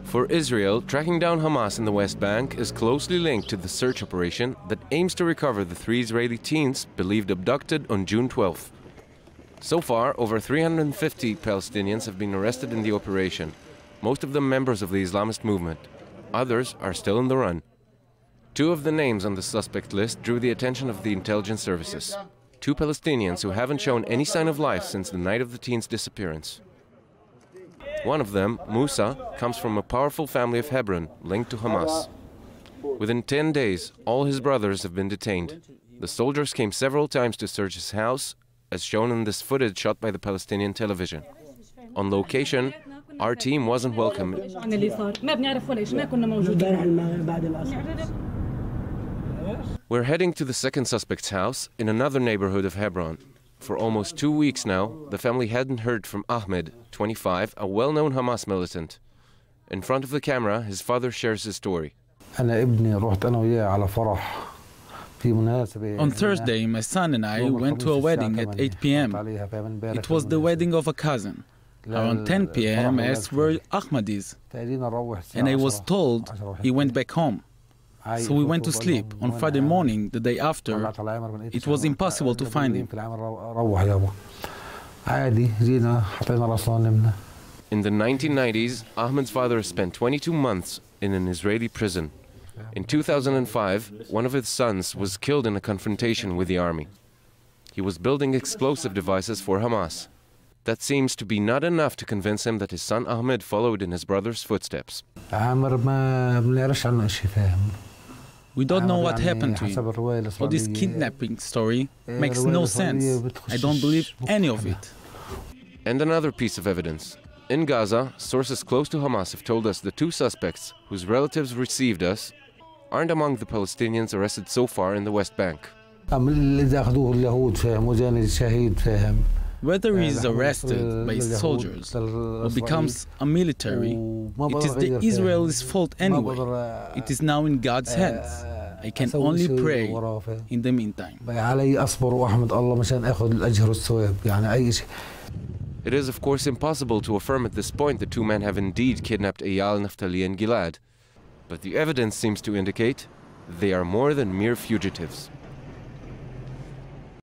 For Israel, tracking down Hamas in the West Bank is closely linked to the search operation that aims to recover the 3 Israeli teens believed abducted on June 12th. So far, over 350 Palestinians have been arrested in the operation, most of them members of the Islamist movement. Others are still in the run. 2 of the names on the suspect list drew the attention of the intelligence services. 2 Palestinians who haven't shown any sign of life since the night of the teens' disappearance. One of them, Musa, comes from a powerful family of Hebron linked to Hamas. Within 10 days, all his brothers have been detained. The soldiers came several times to search his house, as shown in this footage shot by the Palestinian television. On location, our team wasn't welcome. We're heading to the second suspect's house in another neighborhood of Hebron. For almost 2 weeks now, the family hadn't heard from Ahmed, 25, a well-known Hamas militant. In front of the camera, his father shares his story. On Thursday, my son and I went to a wedding at 8 p.m. It was the wedding of a cousin. Around 10 p.m. I asked where Ahmed is, and I was told he went back home. So we went to sleep. On Friday morning, the day after, it was impossible to find him. In the 1990s, Ahmed's father spent 22 months in an Israeli prison. In 2005, one of his sons was killed in a confrontation with the army. He was building explosive devices for Hamas. That seems to be not enough to convince him that his son Ahmed followed in his brother's footsteps. We don't know what happened to him. All this kidnapping story makes no sense. I don't believe any of it. And another piece of evidence. In Gaza, sources close to Hamas have told us the 2 suspects whose relatives received us aren't among the Palestinians arrested so far in the West Bank. Whether he is arrested by soldiers or becomes a military, it is the Israelis' fault anyway. It is now in God's hands. I can only pray in the meantime. It is, of course, impossible to affirm at this point the 2 men have indeed kidnapped Eyal, Naftali, and Gilad. But the evidence seems to indicate they are more than mere fugitives.